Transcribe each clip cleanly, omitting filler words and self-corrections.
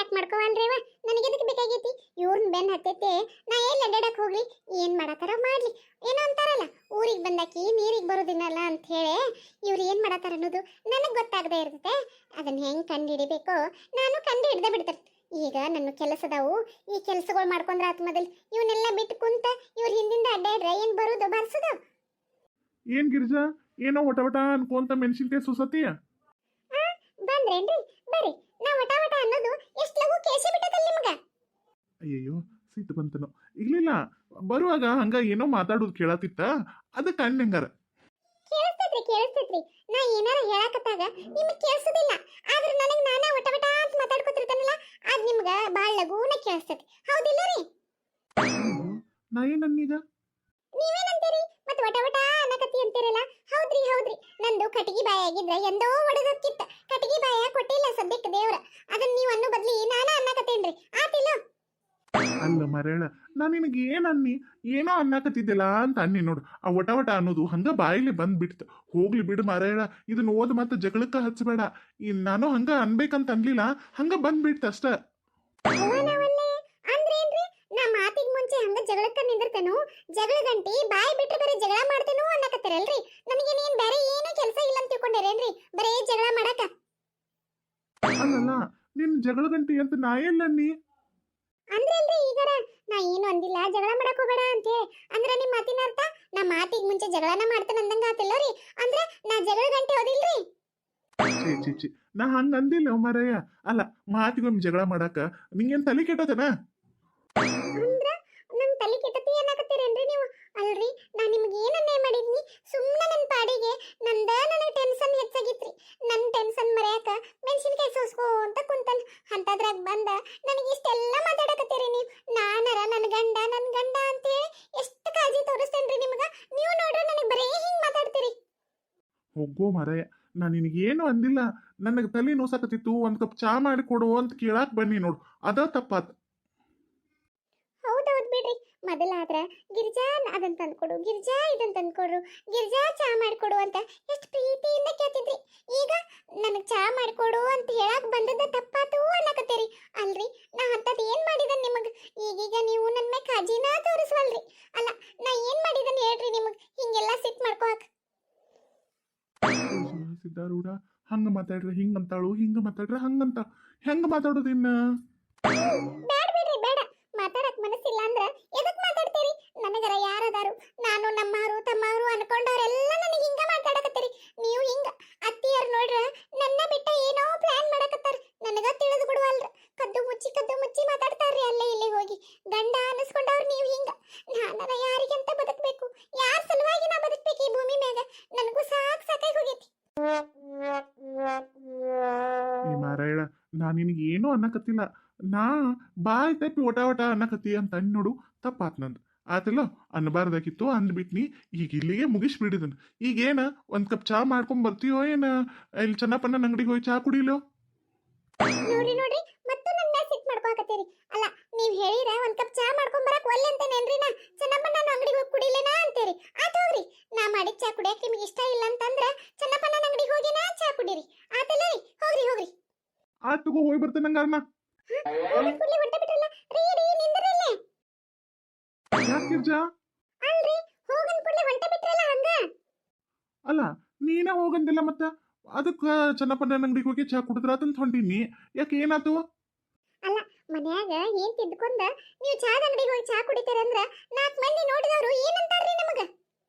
ಯಾಕೆ ಮಾಡ್ಕೋವಲ್ರಿವ ನನಗೆ ಎದಕ್ಕೆ ಬೇಕಾಗೈತಿ ಇವ್ರನ್ನ ಬೆನ್ ಹತ್ತೈತೆ ನಾ ಎಲ್ಲಿ ಅಡ್ಡಾಡಕ್ ಹೋಗ್ಲಿ ಏನ್ ಮಾಡತಾರ ಮಾಡ್ಲಿ ಏನೋ ಅಂತಾರಲ್ಲ ಊರಿಗೆ ಬಂದಾಕಿ ನೀರಿಗೆ ಬರೋದಿನಲ್ಲ ಅಂತ ಹೇಳಿ ಇವ್ರು ಏನ್ ಮಾಡತಾರ ಅನ್ನೋದು ನನಗೆ ಗೊತ್ತಾಗದೆ ಇರ್ತೈತೆ ಅದನ್ನ ಹೆಂಗ್ ಕಂಡು ಹಿಡಿಬೇಕೋ ನಾನು ಕಂಡು ಹಿಡ್ದೆ ಬಿಡ್ತಾರೆ ಈಗ ನನ್ನ ಕೆಲಸದವು ಈ ಕೆಲಸಗಳು ಮಾಡ್ಕೊಂಡ್ರ ಆತ್ ಮೊದಲು ಇವನ್ನೆಲ್ಲ ಬಿಟ್ಟು ಕುಂತ ಇವ್ರ ಹಿಂದಿಂದ ಅಡ್ಡಾಡ್ರೆ ಏನ್ ಬರುದು ಬರ್ಸದು ಏನ್ ಗಿರಿಜಾ ಏನೋ ವಟ ವಟ ಅನ್ಕೊಂತ ಮೆಣಸಿನ್ಕಾಯಿ ಸುಸತಿಯ ಬಂದ್ರೇನ್ರಿ ಬರ್ರಿ ನಾ ವಟ ವಟ ಅನ್ನೋದು ಎಷ್ಟು ಲಘು ಕೇಸಿ ಬಿಟ್ಟದಲ್ಲ ನಿಮ್ಗ ಅಯ್ಯಯ್ಯೋ ಸಿಟ್ಟು ಬಂತನೋ ಇರ್ಲಿಲ್ಲ ಬರುವಾಗ ಹಂಗ ಏನೋ ಮಾತಾಡೋದು ಕೇಳತ್ತಿತ್ತ ಅದಕ್ಕೆ ಹಂಗಾರ ಕೇಳಿಸ್ತೈತ್ರಿ ನಾ ಏನಾರ ಹೇಳಕತ್ತಾಗ ನಿಮಗ್ ಕೇಳಿಸೋದಿಲ್ಲ ಆದ್ರೆ ನನಗೆ ನಾನಾ ವಟ ವಟ ಅಂತ ಮಾತಾಡ್ಕೊತಿರ್ತಾನಲ್ಲ ಅದ್ ನಿಮ್ಗ ಬಾಳ್ ಲಘೂನ ಕೇಳಿಸ್ತೈತಿ ಹೌದಿಲ್ಲ ರೀ ನಾ ಏನನ್ನೀಗ ನೀವೇನಂತೀರಿ ಮತ್ತೆ ವಟ ವಟ ಅನ್ನಕತ್ತಿ ಅಂತೀರಲ್ಲ ಹೌದ್ರಿ ಹೌದ್ರಿ ನಂದು ಕಟಗಿ ಬಾಯಿ ಆಗಿದ್ರೆ ಎಂದೋ ಒಡೆದಕ್ಕಿತ್ತ ಕಟಗಿ ಬಾಯ ಕೊಟ್ಟಿಲ್ಲ ಸದ್ಯಕ್ಕೆ ದೇವ್ರ ಅದನ್ನ ನೀವು ಅನ್ನೋ ಬದ್ಲಿ ನಾನಾ ಅನ್ನಕತ್ತೇನ್ರಿ ಆತಿಲ್ಲ ಅಲ್ಲ ಮರೇಳ ನಾ ನಿನಗೆ ಏನ್ ಅನ್ನಿ ಏನೋ ಅನ್ನಕತ್ತಿದ್ದಿಲ್ಲ ಅಂತ ಅನ್ನಿ ನೋಡು ಆ ವಟ ವಟ ಅನ್ನೋದು ಹಂಗ ಬಾಯಿಲೆ ಬಂದ್ಬಿಡ್ತು ಹೋಗ್ಲಿ ಬಿಡು ಮರೇಳ ಇದನ್ನ ಓದ್ ಮತ್ತೆ ಜಗಳಕ್ಕ ಹಚ್ಚಬೇಡ ನಾನು ಹಂಗ ಅನ್ಬೇಕಂತ ಅನ್ಲಿಲ್ಲ ಹಂಗ ಬಂದ್ಬಿಡ್ತ ಅಷ್ಟ ಅಂದ್ರೇನ್ರಿ ನಾ ಮಾತಿಗೆ ಮುಂಚೆ ಹಂಗ ಜಗಳಕ್ಕ ನಿಂದಿರ್ತೇನು ಜಗಳ ಗಂಟಿ ಬಾಯಿ ಬಿಟ್ರೆ ಬರೀ ಜಗಳ ಮಾಡ್ತೇನು ಅನ್ನಕತ್ತೀರಲ್ರಿ ನನಗೇನೇನ್ ಬೇರೆ ಏನೋ ಕೆಲಸ ಇಲ್ಲ ಅಂತ ತಿಳ್ಕೊಂಡಿರೇನ್ರಿ ಬರೀ ಜಗಳ ಮಾಡಕ ಅಲ್ಲಲ್ಲ ನಿನ್ ಜಗಳ ಗಂಟಿ ಅಂತ ನಾ ಎಲ್ಲನ್ನಿ ಅಂದ್ರಲ್ರಿ ಈಗರ ನಾ ಏನು ಅಂದಿಲ್ಲ ಜಗಳ ಮಾಡಕ್ ಹೋಗ್ಬೇಡ ಅಂತ ಹೇಳಿ ಅಂದ್ರೆ ನಿಮ್ ಮಾತಿನ ಅರ್ಥ ನಾ ಮಾತಿಗೆ ಮುಂಚೆ ಜಗಳನ ಮಾಡ್ತೇನೆ ಅಂದಂಗ ಆತಿಲ್ಲ ರೀ ಅಂದ್ರೆ ನಾ ಜಗಳ ಗಂಟೆ ಓದಿಲ್ರಿ ಚೀ ಚೀ ನಾ ಹಂಗ ಅಂದಿಲ್ಲ ಮರಯ್ಯ ಅಲ್ಲ ಮಾತಿಗೊಮ್ಮೆ ಜಗಳ ಮಾಡಾಕ ನಿಂಗೇನ್ ತಲೆ ಕೆಟ್ಟತನ ಅಂದ್ರ ನಮ್ ತಲೆ ಕೆಟ್ಟತಿ ಏನಾಕತ್ತೀರೇನ್ರಿ ನೀವು ಅಲ್ರಿ ನಾ ನಿಮ್ಗೆ ಏನನ್ನೇ ಮಾಡಿದ್ನಿ ಸುಮ್ಮನೆ ನನ್ನ ಪಾಡಿಗೆ ನನಗೆ ಟೆನ್ಷನ್ ಹೆಚ್ಚಾಗಿತ್ರಿ ನನ್ನ ಟೆನ್ಷನ್ ಮರೆಯಾಕ ಮೆಣಸಿನ್ಕಾಯಿ ಸೋಸ್ಕೋ ಅಂತ ಕುಂತಲ್ ಅಂತದ್ರಾಗ ಬಂದ ನನಗೆ ಇಷ್ಟೆಲ್ಲ ಮಾತಾಡಕತ್ತೀರಿ ನೀವು ನನ್ನ ಗಂಡ ಅಂತೇಳಿ ಎಷ್ಟು ಕಾಳಜಿ ತೋರಿಸ್ತೇನ್ರಿ ನಿಮ್ಗ ನೀವು ನೋಡ್ರಿ ನನಗೆ ಬರೀ ಹಿಂಗ್ ಮಾತಾಡ್ತೀರಿ ಹೋಗೋ ಮರಯ್ಯ ನಾ ನಿನಗೇನು ಅಂದಿಲ್ಲ ನನಗೆ ತಲೆ ನೋಸಾಕತ್ತಿತ್ತು ಒಂದ್ ಕಪ್ ಚಾ ಮಾಡಿ ಕೊಡು ಅಂತ ಕೇಳಾಕ್ ಬನ್ನಿ ನೋಡು ಅದ ತಪ್ಪಾತ್ ಹೌದೌದ್ ಬಿಡ್ರಿ ಮೊದಲಾದ್ರ ಗಿರಿಜಾ ಅದನ್ನ ತಂದ್ಕೊಡು ಗಿರಿಜಾ ಇದನ್ನ ತಂದ್ಕೊಡು ಗಿರಿಜಾ ಚಾ ಮಾಡ್ಕೊಡು ಅಂತ ಎಷ್ಟು ಪ್ರೀತಿಯಿಂದ ಕೇಳ್ತಿದ್ರಿ ಈಗ ನನಗ್ ಚಾ ಮಾಡ್ಕೊಡು ಅಂತ ಹೇಳಕ್ ಬಂದದ ತಪ್ಪಾತು ಅನ್ನಕತ್ತೀರಿ ಅಲ್ರಿ ನಾ ಅಂತದ್ ಏನ್ ಮಾಡಿದನ್ ನಿಮಗ್ ಈಗೀಗ ನೀವು ನನ್ನ ಮೇಲೆ ಕಾಜಿನ ತೋರಿಸ್ವಲ್ರಿ ಅಲ್ಲ ನಾ ಏನ್ ಮಾಡಿದನ್ ಹೇಳ್ರಿ ನಿಮಗ್ ಹಿಂಗೆಲ್ಲ ಸಿಟ್ ಮಾಡ್ಕೋಕ್ ಸಿದ್ಧಾರೂಢ ಹಂಗ ಮಾತಾಡ್ರೆ ಹಿಂಗ ಮಾತಾಡ್ರೆ ಹಂಗಂತ ಹೆಂಗ ಮಾತಾಡೋದು ಇನ್ನ ಬೇಡ ಬಿಡ್ರಿ ಬೇಡ ಮಾತಾಡಕ್ ಮನಸ್ಸಿಲ್ಲ ಅಂದ್ರ ಎದಕ್ ಮಾತಾಡ್ತೀರಿ ನನಗರ ಯಾರದಾರು ನಾನು ನಮ್ಮವರು ತಮ್ಮವರು ಅನ್ಕೊಂಡವ್ರೆಲ್ಲ ನನಗೆ ಹಿಂಗ ಮಾತಾಡಕತ್ತೀರಿ ನೀವು ಹಿಂಗ ಅತ್ತಿಯರ್ ನೋಡ್ರ ನನ್ನ ಬಿಟ್ಟ ಏನೋ ಪ್ಲಾನ್ ಮಾಡಕತ್ತಾರ ನನಗ ತಿಳಿದು ಬಿಡುವಲ್ರ ಕದ್ದು ಮುಚ್ಚಿ ಮಾತಾಡ್ತಾರ್ರಿ ಅಲ್ಲೇ ಇಲ್ಲಿ ಹೋಗಿ ಗಂಡ ಅನಿಸ್ಕೊಂಡವ್ರು ನೀವು ಹಿಂಗ ನಾನರ ಯಾರಿಗಂತ ಬದುಕಬೇಕು ಯಾರ ಸಲುವಾಗಿ ನಾ ಬದುಕಬೇಕು ಈ ಭೂಮಿ ಮ್ಯಾಗ ನನಗೂ ಸಾಕಾಗಿ ಹೋಗೈತಿ ಈ ಮಾರಾಯಣ ನಾ ನಿನಗೆ ಏನೂ ಅನ್ನಕತ್ತಿಲ್ಲ ನಾ ಬಾಯ್ ತಪ್ಪಿ ಒಟ ಒಟ ಅನ್ನಕತ್ತಿ ಅಂತ ಅಂದ್ ನೋಡು ತಪ್ಪಾತ್ ನಂದು ಆತಲ್ಲ ಅನ್ಬಾರ್ದಾಗಿತ್ತು ಅಂದ್ಬಿಟ್ನಿ ಈಗ ಇಲ್ಲಿಗೆ ಮುಗಿಸ್ಬಿಡಿದನು ಈಗೇನ ಒಂದ್ ಕಪ್ ಚಾ ಮಾಡ್ಕೊಂಡ್ ಬರ್ತೀಯೋ ಏನ ಇಲ್ಲಿ ಚೆನ್ನಪ್ಪನ ಅಂಗಡಿಗೆ ಹೋಗಿ ಚಾ ಕುಡಿಲೋ ನೋಡ್ರಿ ಮತ್ತೆ ನನ್ನ ಸಿಟ್ ಮಾಡ್ಕೊಕತ್ತೀರಿ ಅಲ್ಲ ನೀವ್ ಹೇಳಿರ ಒಂದ್ ಕಪ್ ಚಾ ಮಾಡ್ಕೊಂಡ್ ಬರಕ್ ಒಲ್ಲೆ ಅಂತೇನೇನ್ರಿ ನಾ ಚೆನ್ನಪ್ಪನ ನಾನು ಅಂಗಡಿಗೆ ಹೋಗಿ ಕುಡಿಲೇನಾ ಅಂತೀರಿ ಆತ ಹೋಗ್ರಿ ನಾ ಮಾಡಿದ ಚಾ ಕುಡಿಯಕ್ಕೆ ನಿಮಗೆ ಇಷ್ಟ ಇಲ್ಲ ಅಂತಂದ್ರ ಚೆನ್ನಪ್ಪನ ಅಂಗಡಿಗೆ ಹೋಗಿನಾ ಚಾ ಕುಡೀರಿ ಆತಲ್ಲ ಹೋಗ್ರಿ ಆತ್ ತಗೋ ಹೋಗಿ ಬರ್ತೇನೆ ಹಂಗಾರ ನಾ ಕುಡ್ಲಿ ಹೊಟ್ಟೆ ಬಿಟ್ರಲ್ಲ ರೀ ನಿಂದ್ರಲ್ಲೇ ಯಾಕಿರ್ಜಾ ಅಲ್ರಿ ಹೋಗನ್ ಕುಡ್ಲಿ ಹೊಟ್ಟೆ ಬಿಟ್ರಲ್ಲ ಹಂಗ ಅಲ್ಲ ನೀನೇ ಹೋಗಂದಿಲ್ಲ ಮತ್ತ ಅದಕ್ಕ ಚೆನ್ನಪ್ಪನ ಅಂಗಡಿಗೆ ಹೋಗಿ ಚಾ ಕುಡಿದ್ರಾತಂತ ಹೊಂಟೀನಿ ಯಾಕೆ ಏನಾತು ಅಲ್ಲ ಮನ್ಯಾಗ ಏನ್ ತಿದ್ಕೊಂಡ ನೀವು ಚಾದ ಅಂಗಡಿಗೆ ಹೋಗಿ ಚಾ ಕುಡಿತೀರಂದ್ರ 4 ಮಂದಿ ನೋಡಿದವರು ಏನಂತಾರ್ರಿ ನಮಗ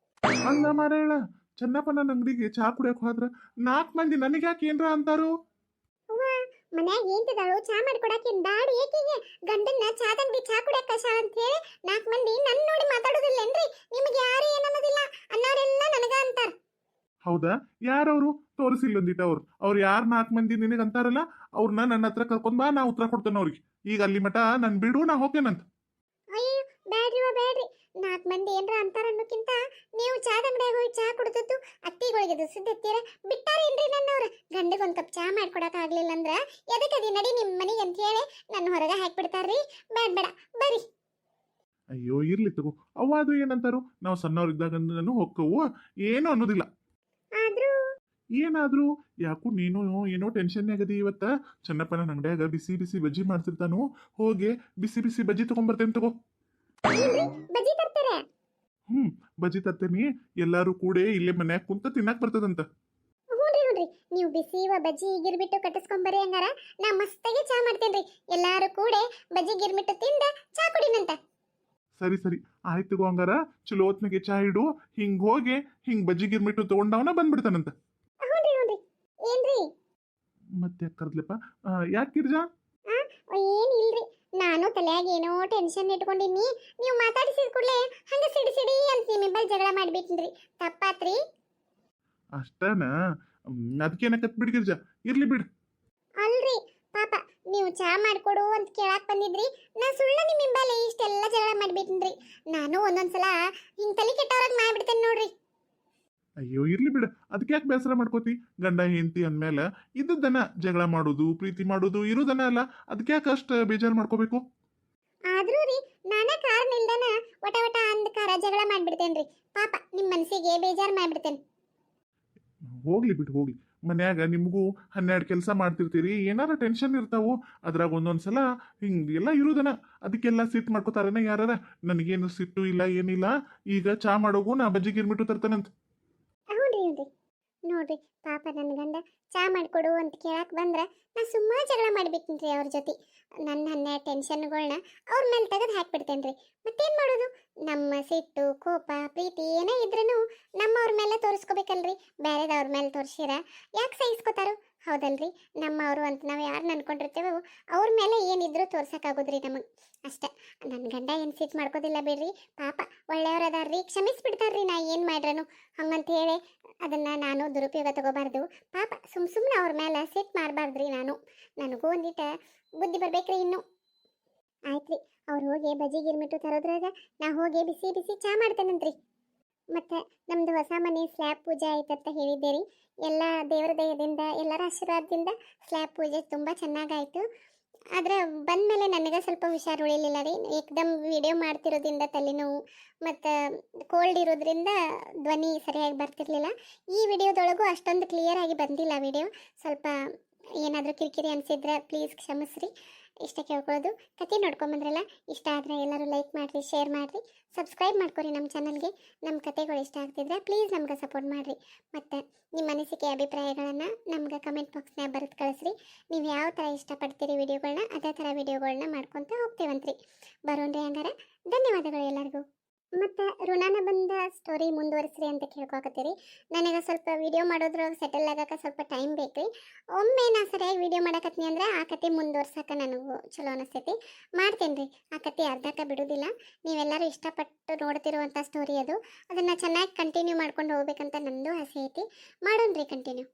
ಅಲ್ಲ ಮಾರೇಳ ಚೆನ್ನಪ್ಪನ ಅಂಗಡಿಗೆ ಚಾ ಕುಡಿಯಕ್ ಹೋದ್ರ 4 ಮಂದಿ ನನಗೆ ಯಾಕೆ ಏನ್ರ ಅಂತಾರು ಮನ್ಯಾಗ ಏಂತಿದಾಳು ಚಾ ಮಾಡ್ಕೊಡಕ್ಕೆ ದಾಡಿ ಏಕಿಗೆ ಗಂಡನ್ನ ಚಾದಂಗಡಿ ಚಾ ಕುಡಿಯಕ್ ಕಷ ಅಂತ ಹೇಳಿ 4 ಮಂದಿ ನನ್ ನೋಡಿ ಮಾತಾಡೋದಿಲ್ಲೇನ್ರಿ ನಿಮಗೆ ಯಾರು ಏನನ್ನೋದಿಲ್ಲ ಅನ್ನೋರೆಲ್ಲ ನನಗ ಅಂತಾರ ಹೌದಾ ಯಾರವ್ರು ತೋರಿಸಿಲ್ಲೊಂದಿಟ್ಟ ಅವ್ರು ಯಾರು 4 ಮಂದಿ ನಿನಗೆ ಅಂತಾರಲ್ಲ ಅವ್ರನ್ನ ನನ್ನ ಹತ್ರ ಕರ್ಕೊಂಡ್ ಬಾ ನಾ ಉತ್ತರ ಕೊಡ್ತೇನೆ ಅವ್ರಿಗೆ ಈಗ ಅಲ್ಲಿ ಮಠ ನನ್ ಬಿಡು ನಾ ಹೋಗ್ತೇನಂತ ಅಯ್ಯೋ ಬೇಡ್ರಿ 4 ಮಂದಿ ಏನ್ರ ಅಂತಾರ ಅನ್ನೋಕ್ಕಿಂತ ನೀವು ಚಾದ ಅಂಗಡಿಯಾಗ ಹೋಗಿ ಚಾ ಕುಡಿದದ್ದು ಅತ್ತಿಗಳಿಗೆ ದುಸ್ಸದ್ದಿತ್ತೀರ ಬಿಟ್ಟಾರೇನ್ರಿ ನನ್ನವ್ರ ಗಂಡಗೆ ಒಂದ್ ಕಪ್ ಚಾ ಮಾಡ್ಕೊಡಕ್ ಆಗ್ಲಿಲ್ಲ ಅಂದ್ರ ಎದಕ್ಕದಿ ನಡಿ ನಿಮ್ ಮನೆಗೆ ಅಂತ ಹೇಳಿ ನನ್ನ ಹೊರಗೆ ಹಾಕ್ಬಿಡ್ತಾರ್ರಿ ಬೇಡ ಬರ್ರಿ ಅಯ್ಯೋ ಇರ್ಲಿ ತಗೋ ಅವಾದು ಏನಂತಾರು ನಾವು ಸಣ್ಣವ್ರಿದ್ದಾಗ ನಾನು ಹೊಕ್ಕವು ಏನು ಅನ್ನೋದಿಲ್ಲ ಆದ್ರೂ ಏನಾದರೂ ಯಾಕೋ ನೀನು ಏನೋ ಟೆನ್ಷನ್ ಆಗದಿ ಇವತ್ತ. ಚೆನ್ನಪ್ಪನ ಅಂಗಡ್ಯಾಗ ಬಿಸಿ ಬಿಸಿ ಬಜ್ಜಿ ಮಾಡ್ತಿರ್ತಾನು. ಹೋಗಿ ಬಿಸಿ ಬಿಸಿ ಬಜ್ಜಿ ತಗೊಂಬರ್ತೇನೆ ತಗೋ. ಏನ್ರಿ ಬಜ್ಜಿ ತರ್ತಾರೆ? ಹ್ಞೂ, ಬಜ್ಜಿ ತರ್ತೇನಿ. ಎಲ್ಲರೂ ಕೂಡೆ ಇಲ್ಲೇ ಮನ್ಯಾಗ ಕುಂತ ತಿನ್ನಕ್ ಬರ್ತದಂತ. ಹ್ಞೂನ್ರಿ ನೀವು ಬಿಸಿವ ಬಜ್ಜಿ ಗಿರ್ಬಿಟ್ಟು ಕಟ್ಟಿಸ್ಕೊಂಬರ್ರಿ ಹಂಗಾರ. ನಾ ಮಸ್ತಾಗಿ ಚಾ ಮಾಡ್ತೇನ್ರಿ. ಎಲ್ಲಾರು ಕೂಡೆ ಬಜ್ಜಿ ಗಿರ್ಬಿಟ್ಟು ತಿಂದ ಚಾ ಕುಡಿನಂತ. ಸರಿ ಸರಿ ಆಯ್ತು ತಗೋ. ಹಂಗಾರ ಚಲೋ ಹೊತ್ನಾಗೆ ಚಾ ಇಡು. ಹಿಂಗ್ ಹೋಗಿ ಹಿಂಗ್ ಬಜ್ಜಿ ಗಿರ್ಮಿಟ್ಟು ತಗೊಂಡವನ ಬಂದ್ಬಿಡ್ತಾನಂತ. ಹ್ಞೂನ್ರಿ ಏನ್ರಿ? ಮತ್ತೆ ಕರ್ದ್ಲಪ್ಪ ಯಾಕೆ ಗಿರ್ಜಾ? ಏನಿಲ್ರಿ, ನಾನು ತಲೆಯಾಗ ಏನೋ ಟೆನ್ಷನ್ ಇಟ್ಕೊಂಡಿನಿ. ನೀವು ಮಾತಾಡಿಸಿದ ಕೂಡಲೇ ಹಂಗ ಸಿಡಿ ಸಿಡಿ ಅಂತ ನಿಮ್ಮಿಬ್ಬರು ಜಗಳ ಮಾಡಿಬಿಟ್ರಿ. ತಪ್ಪಾತ್ರಿ? ಅಷ್ಟನಾ? ಅದಕ್ಕೇನಕತ್ ಬಿಡ್ ಗಿರ್ಜಾ, ಇರ್ಲಿ ಬಿಡ್. ಅಲ್ರಿ ಪಾಪ, ನೀವು ಚಾ ಮಾಡ್ಕೊಡು ಅಂತ ಕೇಳಾಕ್ ಬಂದಿದ್ರಿ. ನಾ ಸುಳ್ಳ ನಿಮ್ಮಿಂಬಲ್ಲಿ ಇಷ್ಟೆಲ್ಲ ಜಗಳ ಮಾಡಿಬಿಟ್ರಿ. ನಾನು ಒಂದೊಂದ್ಸಲ ಹಿಂಗ್ ತಲೆ ಕೆಟ್ಟವ್ರಾಗ ಮಾಡ್ಬಿಡ್ತೇನೆ ನೋಡ್ರಿ. ಅಯ್ಯೋ ಇರ್ಲಿ ಬಿಡ, ಅದಕ್ಕೆ ಯಾಕೆ ಬೇಸರ ಮಾಡ್ಕೋತಿ? ಗಂಡ ಹೆಂಡತಿ ಅಂದ್ಮೇಲೆ ಇದ್ದದನ್ನ ಜಗಳ ಮಾಡೋದು ಪ್ರೀತಿ ಮಾಡೋದು ಇರೋದನ್ನ ಅಲ್ಲ. ಅದಕ್ಕೆ ಯಾಕೆ ಅಷ್ಟು ಬೇಜಾರು ಮಾಡ್ಕೋಬೇಕು? ಆದ್ರೂ ರೀ, ನಾನೇ ಕಾರಣ ಇಲ್ದನ ವಟ ವಟ ಅಂದ್ಕಾರ ಜಗಳ ಮಾಡ್ಬಿಡ್ತೇನ್ರಿ. ಪಾಪ ನಿಮ್ ಮನಸ್ಸಿಗೆ ಬೇಜಾರ್ ಮಾಡ್ಬಿಡ್ತೇನೆ. ಹೋಗ್ಲಿ ಬಿಡು ಹೋಗ್ಲಿ. ಮನ್ಯಾಗ ನಿಮಗೂ 12 ಕೆಲಸ ಮಾಡ್ತಿರ್ತೀರಿ, ಏನಾರ ಟೆನ್ಷನ್ ಇರ್ತಾವು. ಅದ್ರಾಗ ಒಂದೊಂದ್ಸಲ ಹಿಂಗೆಲ್ಲ ಇರೋದನ. ಅದಕ್ಕೆಲ್ಲ ಸಿಟ್ಟು ಮಾಡ್ಕೋತಾರನ ಯಾರ? ನನಗೇನು ಸಿಟ್ಟು ಇಲ್ಲ ಏನಿಲ್ಲ. ಈಗ ಚಾ ಮಾಡೋಗು, ನಾ ಬಜ್ಜಿ ಗಿರ್ಮಿಟ್ಟು ತರ್ತಾನಂತ. ಹ್ಞೂನ್ರಿ ನೋಡ್ರಿ, ಪಾಪ ನನ್ನ ಗಂಡ ಚಾ ಮಾಡಿಕೊಡು ಅಂತ ಕೇಳಕ್ಕೆ ಬಂದ್ರೆ ನಾ ಸುಮ್ಮ ಜಗಳ ಮಾಡಿಬಿಡ್ತೀನಿ ಅವ್ರ ಜೊತೆ. ನನ್ನ ಟೆನ್ಷನ್ಗಳನ್ನ ಅವ್ರ ಮೇಲೆ ತೆಗೆದು ಹಾಕ್ಬಿಡ್ತೇನೆ ರೀ. ಮತ್ತೇನು ಮಾಡೋದು? ನಮ್ಮ ಸಿಟ್ಟು ಕೋಪ ಪ್ರೀತಿ ಏನೇ ಇದ್ರೂ ನಮ್ಮವ್ರ ಮೇಲೆ ತೋರಿಸ್ಕೋಬೇಕಲ್ರಿ. ಬೇರೆದವ್ರ ಮೇಲೆ ತೋರಿಸಿರ ಯಾಕೆ ಸಹಿಸ್ಕೋತಾರೋ? ಹೌದಲ್ರಿ? ನಮ್ಮವರು ಅಂತ ನಾವು ಯಾರನ್ನ ಅನ್ಕೊಂಡಿರ್ತೇವೋ ಅವ್ರ ಮೇಲೆ ಏನಿದ್ರು ತೋರ್ಸೋಕ್ಕಾಗೋದ್ರಿ ನಮಗೆ. ಅಷ್ಟೇ. ನನ್ನ ಗಂಡ ಏನು ಸಿಟ್ಟು ಮಾಡ್ಕೋದಿಲ್ಲ ಬಿಡ್ರಿ. ಪಾಪ ಒಳ್ಳೆಯವ್ರು ಅದಾರ್ರಿ, ಕ್ಷಮಿಸ್ಬಿಡ್ತಾರ್ರಿ. ನಾ ಏನು ಮಾಡ್ರನು ಹಂಗಂತ ಹೇಳಿ ಅದನ್ನು ನಾನು ದುರುಪಯೋಗ ತಗೋಬಾರ್ದು. ಪಾಪ ಸುಮ್ಮನೆ ಅವ್ರ ಮೇಲೆ ಸಿಟ್ಟು ಮಾಡಬಾರ್ದ್ರಿ. ನನಗೂ ಒಂದಿಟ ಬುದ್ಧಿ ಬರ್ಬೇಕ್ರಿ ಇನ್ನು. ಆಯ್ತ್ರಿ, ಅವ್ರು ಹೋಗಿ ಬಜ್ಜಿ ಗಿರ್ಮಿಟ್ಟು ತರೋದ್ರಾಗ ನಾ ಹೋಗಿ ಬಿಸಿ ಬಿಸಿ ಚಾ ಮಾಡ್ತೇನಂತ್ರಿ. ಮತ್ತು ನಮ್ಮದು ಹೊಸ ಮನೆ ಸ್ಲ್ಯಾಬ್ ಪೂಜೆ ಆಯ್ತಂತ ಹೇಳಿದ್ದೆ ರೀ. ಎಲ್ಲ ದೇವರ ದಯದಿಂದ ಎಲ್ಲರ ಆಶೀರ್ವಾದದಿಂದ ಸ್ಲ್ಯಾಬ್ ಪೂಜೆ ತುಂಬ ಚೆನ್ನಾಗಾಯಿತು. ಆದರೆ ಬಂದಮೇಲೆ ನನಗೆ ಸ್ವಲ್ಪ ಹುಷಾರು ಉಳಿಲಿಲ್ಲ ರೀ. ಏಕದಮ್ ವಿಡಿಯೋ ಮಾಡ್ತಿರೋದ್ರಿಂದ ತಲೆನೋವು ಮತ್ತು ಕೋಲ್ಡ್ ಇರೋದ್ರಿಂದ ಧ್ವನಿ ಸರಿಯಾಗಿ ಬರ್ತಿರ್ಲಿಲ್ಲ. ಈ ವಿಡಿಯೋದೊಳಗೂ ಅಷ್ಟೊಂದು ಕ್ಲಿಯರಾಗಿ ಬಂದಿಲ್ಲ ವಿಡಿಯೋ. ಸ್ವಲ್ಪ ಏನಾದರೂ ಕಿರಿಕಿರಿ ಅನಿಸಿದ್ರೆ ಪ್ಲೀಸ್ ಕ್ಷಮಿಸ್ರಿ. ಇಷ್ಟ ಕೇಳ್ಕೊಳ್ಳೋದು. ಕತೆ ನೋಡ್ಕೊಂಬಂದ್ರಲ್ಲ, ಇಷ್ಟ ಆದರೆ ಎಲ್ಲರೂ ಲೈಕ್ ಮಾಡಿರಿ, ಶೇರ್ ಮಾಡಿರಿ, ಸಬ್ಸ್ಕ್ರೈಬ್ ಮಾಡ್ಕೊರಿ ನಮ್ಮ ಚಾನಲ್ಗೆ. ನಮ್ಮ ಕತೆಗಳು ಇಷ್ಟ ಆಗ್ತಿದ್ರೆ ಪ್ಲೀಸ್ ನಮ್ಗೆ ಸಪೋರ್ಟ್ ಮಾಡಿರಿ. ಮತ್ತು ನಿಮ್ಮ ಅನಿಸಿಕೆ ಅಭಿಪ್ರಾಯಗಳನ್ನು ನಮ್ಗೆ ಕಮೆಂಟ್ ಬಾಕ್ಸ್ನಾಗ ಬರೆದು ಕಳಿಸ್ರಿ. ನೀವು ಯಾವ ಥರ ಇಷ್ಟಪಡ್ತೀರಿ ವಿಡಿಯೋಗಳನ್ನ ಅದೇ ಥರ ವಿಡಿಯೋಗಳನ್ನ ಮಾಡ್ಕೊತ ಹೋಗ್ತೇವಂತ್ರಿ. ಬರೋಣ್ರಿ ಹಂಗಾರೆ. ಧನ್ಯವಾದಗಳು ಎಲ್ಲರಿಗೂ. ಮತ್ತು ಋಣಾನ ಬಂದ ಸ್ಟೋರಿ ಮುಂದುವರಿಸ್ರಿ ಅಂತ ಕೇಳ್ಕೊಕತ್ತೀರಿ. ನನಗೆ ಸ್ವಲ್ಪ ವಿಡಿಯೋ ಮಾಡೋದ್ರೊಳಗೆ ಸೆಟಲ್ ಆಗೋಕೆ ಸ್ವಲ್ಪ ಟೈಮ್ ಬೇಕು ರೀ. ಒಮ್ಮೆ ನಾ ಸರಿಯಾಗಿ ವಿಡಿಯೋ ಮಾಡಕತ್ತೀನಿ ಅಂದ್ರೆ ಆ ಕತೆ ಮುಂದುವರ್ಸೋಕೆ ನನಗೂ ಚಲೋ ಅನಿಸ್ತೈತಿ. ಮಾಡ್ತೇನೆ ರೀ. ಆ ಕತೆ ಅರ್ಧಕ್ಕೆ ಬಿಡೋದಿಲ್ಲ. ನೀವೆಲ್ಲರೂ ಇಷ್ಟಪಟ್ಟು ನೋಡ್ತಿರುವಂಥ ಸ್ಟೋರಿ ಅದು. ಅದನ್ನು ಚೆನ್ನಾಗಿ ಕಂಟಿನ್ಯೂ ಮಾಡ್ಕೊಂಡು ಹೋಗ್ಬೇಕಂತ ನನ್ನದು ಆಸೆ ಐತಿ. ಮಾಡೋಣ ರೀ ಕಂಟಿನ್ಯೂ.